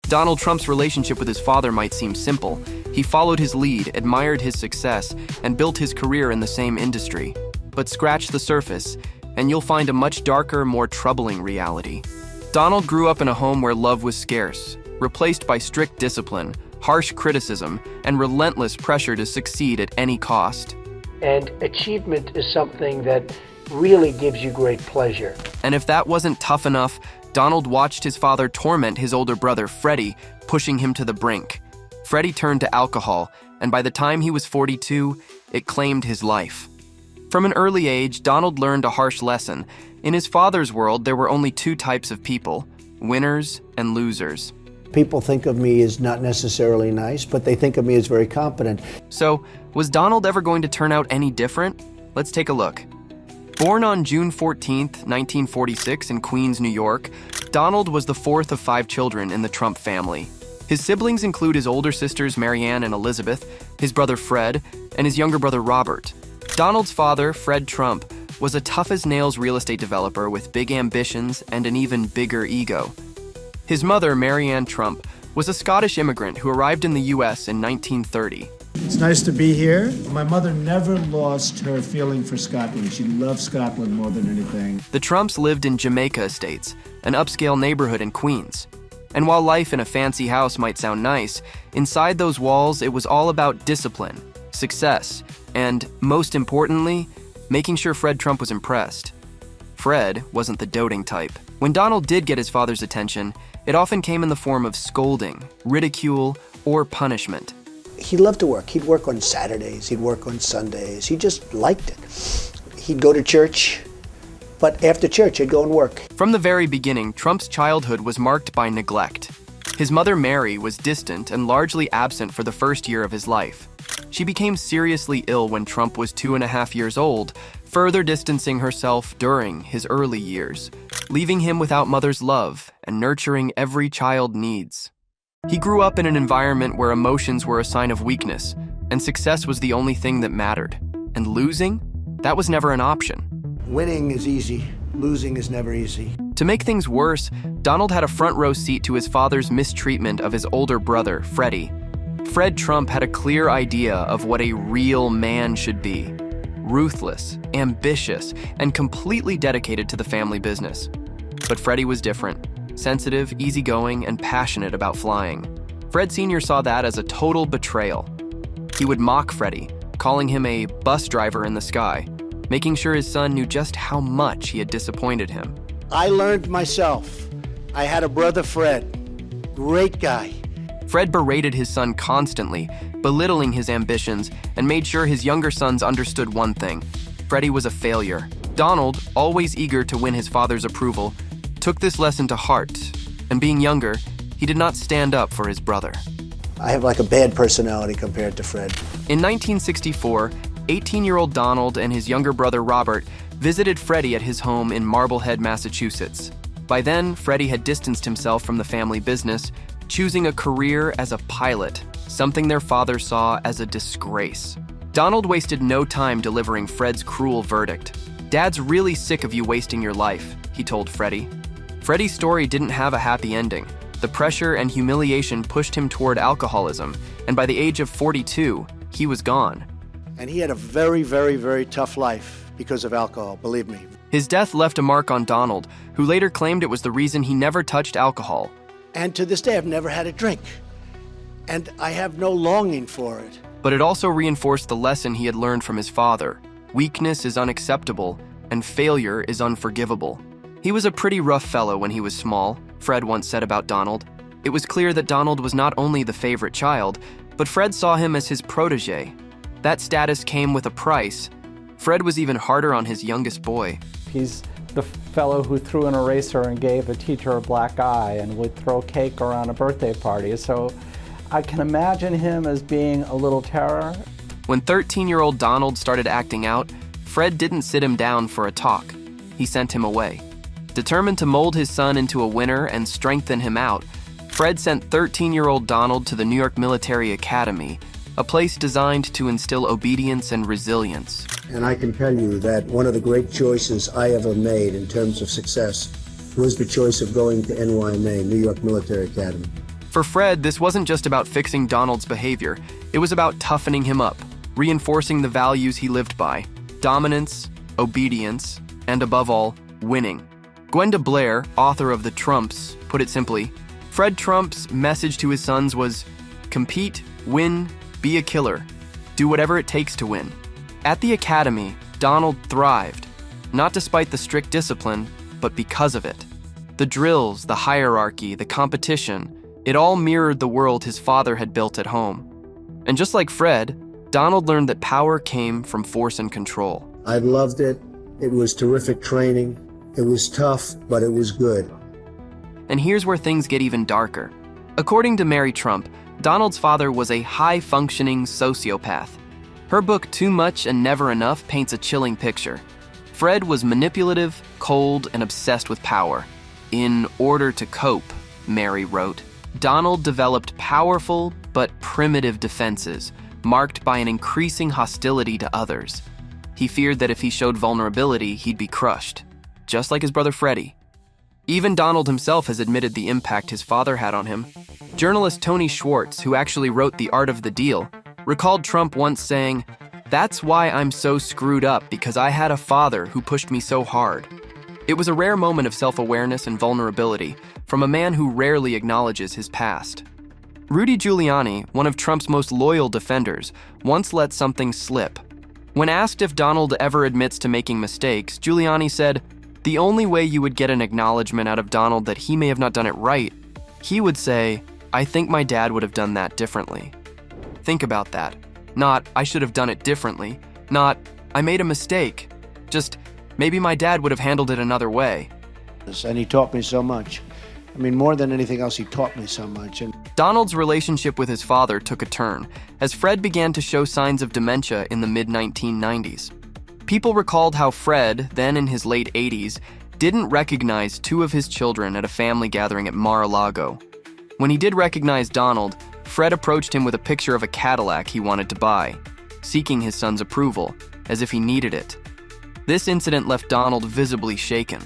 Donald Trump's relationship with his father might seem simple. He followed his lead, admired his success, and built his career in the same industry. But scratch the surface, and you'll find a much darker, more troubling reality. Donald grew up in a home where love was scarce, replaced by strict discipline, harsh criticism, and relentless pressure to succeed at any cost. And achievement is something that really gives you great pleasure. And if that wasn't tough enough, Donald watched his father torment his older brother, Freddie, pushing him to the brink. Freddie turned to alcohol, and by the time he was 42, it claimed his life. From an early age, Donald learned a harsh lesson. In his father's world, there were only two types of people: winners and losers. People think of me as not necessarily nice, but they think of me as very competent. So, was Donald ever going to turn out any different? Let's take a look. Born on June 14, 1946 in Queens, New York, Donald was the fourth of 5 children in the Trump family. His siblings include his older sisters Marianne and Elizabeth, his brother Fred, and his younger brother Robert. Donald's father, Fred Trump, was a tough-as-nails real estate developer with big ambitions and an even bigger ego. His mother, Melania Trumps, was a Scottish immigrant who arrived in the U.S. in 1930. It's nice to be here. My mother never lost her feeling for Scotland. She loved Scotland more than anything. The Trumps lived in Jamaica Estates, an upscale neighborhood in Queens. And while life in a fancy house might sound nice, inside those walls it was all about discipline, success, and, most importantly, making sure Fred Trump was impressed. Fred wasn't the doting type. When Donald did get his father's attention, it often came in the form of scolding, ridicule, or punishment. He loved to work. He'd work on Saturdays, he'd work on Sundays. He just liked it. He'd go to church, but after church he'd go and work. From the very beginning, Trump's childhood was marked by neglect. His mother, Mary, was distant and largely absent for the first year of his life. She became seriously ill when Trump was 2.5 years old, further distancing herself during his early years, leaving him without mother's love and nurturing every child needs. He grew up in an environment where emotions were a sign of weakness, and success was the only thing that mattered. And losing? That was never an option. Winning is easy, losing is never easy. To make things worse, Donald had a front row seat to his father's mistreatment of his older brother, Freddie. Fred Trump had a clear idea of what a real man should be: ruthless, ambitious, and completely dedicated to the family business. But Freddie was different. Sensitive, easygoing, and passionate about flying. Fred Sr. saw that as a total betrayal. He would mock Freddie, calling him a bus driver in the sky, making sure his son knew just how much he had disappointed him. I learned myself. I had a brother, Fred. Great guy. Fred berated his son constantly, belittling his ambitions, and made sure his younger sons understood one thing: Freddie was a failure. Donald, always eager to win his father's approval, took this lesson to heart, and being younger, he did not stand up for his brother. I have like a bad personality compared to Fred. In 1964, 18-year-old Donald and his younger brother Robert visited Freddie at his home in Marblehead, Massachusetts. By then, Freddie had distanced himself from the family business, choosing a career as a pilot, something their father saw as a disgrace. Donald wasted no time delivering Fred's cruel verdict. "Dad's really sick of you wasting your life," he told Freddie. Freddie's story didn't have a happy ending. The pressure and humiliation pushed him toward alcoholism, and by the age of 42, he was gone. And he had a very, very, very tough life because of alcohol, believe me. His death left a mark on Donald, who later claimed it was the reason he never touched alcohol. And to this day, I've never had a drink. And I have no longing for it. But it also reinforced the lesson he had learned from his father. Weakness is unacceptable, and failure is unforgivable. He was a pretty rough fellow when he was small, Fred once said about Donald. It was clear that Donald was not only the favorite child, but Fred saw him as his protege. That status came with a price. Fred was even harder on his youngest boy. He's the fellow who threw an eraser and gave a teacher a black eye and would throw cake around a birthday party. So I can imagine him as being a little terror. When 13-year-old Donald started acting out, Fred didn't sit him down for a talk. He sent him away. Determined to mold his son into a winner and strengthen him out, Fred sent 13-year-old Donald to the New York Military Academy, a place designed to instill obedience and resilience. And I can tell you that one of the great choices I ever made in terms of success was the choice of going to NYMA, New York Military Academy. For Fred, this wasn't just about fixing Donald's behavior. It was about toughening him up, reinforcing the values he lived by: dominance, obedience, and above all, winning. Gwenda Blair, author of The Trumps, put it simply: Fred Trump's message to his sons was, compete, win, be a killer. Do whatever it takes to win. At the academy, Donald thrived, not despite the strict discipline, but because of it. The drills, the hierarchy, the competition, it all mirrored the world his father had built at home. And just like Fred, Donald learned that power came from force and control. I loved it. It was terrific training. It was tough, but it was good. And here's where things get even darker. According to Mary Trump, Donald's father was a high-functioning sociopath. Her book Too Much and Never Enough paints a chilling picture. Fred was manipulative, cold, and obsessed with power. In order to cope, Mary wrote, Donald developed powerful but primitive defenses, marked by an increasing hostility to others. He feared that if he showed vulnerability, he'd be crushed, just like his brother Freddie. Even Donald himself has admitted the impact his father had on him. Journalist Tony Schwartz, who actually wrote The Art of the Deal, recalled Trump once saying, "That's why I'm so screwed up, because I had a father who pushed me so hard." It was a rare moment of self-awareness and vulnerability from a man who rarely acknowledges his past. Rudy Giuliani, one of Trump's most loyal defenders, once let something slip. When asked if Donald ever admits to making mistakes, Giuliani said, "The only way you would get an acknowledgement out of Donald that he may have not done it right, he would say, 'I think my dad would have done that differently.'" Think about that. Not, "I should have done it differently." Not, "I made a mistake." Just, "Maybe my dad would have handled it another way." And he taught me so much. I mean, more than anything else, he taught me so much. And Donald's relationship with his father took a turn as Fred began to show signs of dementia in the mid-1990s. People recalled how Fred, then in his late 80s, didn't recognize two of his children at a family gathering at Mar-a-Lago. When he did recognize Donald, Fred approached him with a picture of a Cadillac he wanted to buy, seeking his son's approval, as if he needed it. This incident left Donald visibly shaken.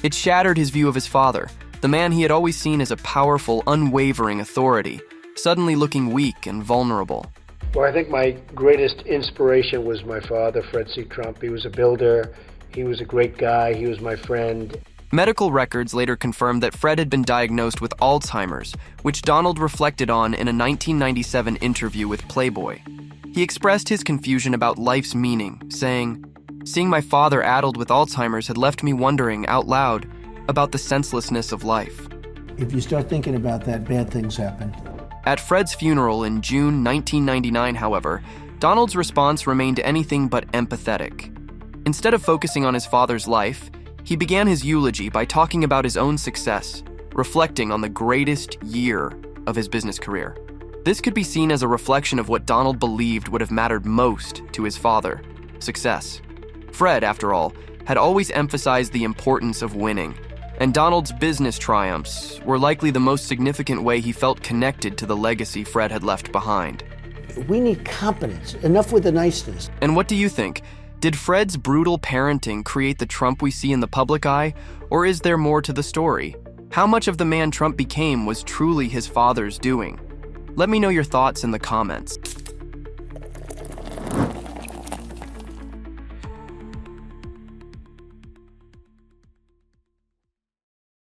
It shattered his view of his father, the man he had always seen as a powerful, unwavering authority, suddenly looking weak and vulnerable. Well, I think my greatest inspiration was my father, Fred C. Trump. He was a builder. He was a great guy. He was my friend. Medical records later confirmed that Fred had been diagnosed with Alzheimer's, which Donald reflected on in a 1997 interview with Playboy. He expressed his confusion about life's meaning, saying, "Seeing my father addled with Alzheimer's had left me wondering out loud about the senselessness of life." if you start thinking about that, bad things happen. At Fred's funeral in June 1999, however, Donald's response remained anything but empathetic. Instead of focusing on his father's life, he began his eulogy by talking about his own success, reflecting on the greatest year of his business career. This could be seen as a reflection of what Donald believed would have mattered most to his father: success. Fred, after all, had always emphasized the importance of winning, and Donald's business triumphs were likely the most significant way he felt connected to the legacy Fred had left behind. We need competence. Enough with the niceness. And what do you think? Did Fred's brutal parenting create the Trump we see in the public eye, or is there more to the story? How much of the man Trump became was truly his father's doing? Let me know your thoughts in the comments.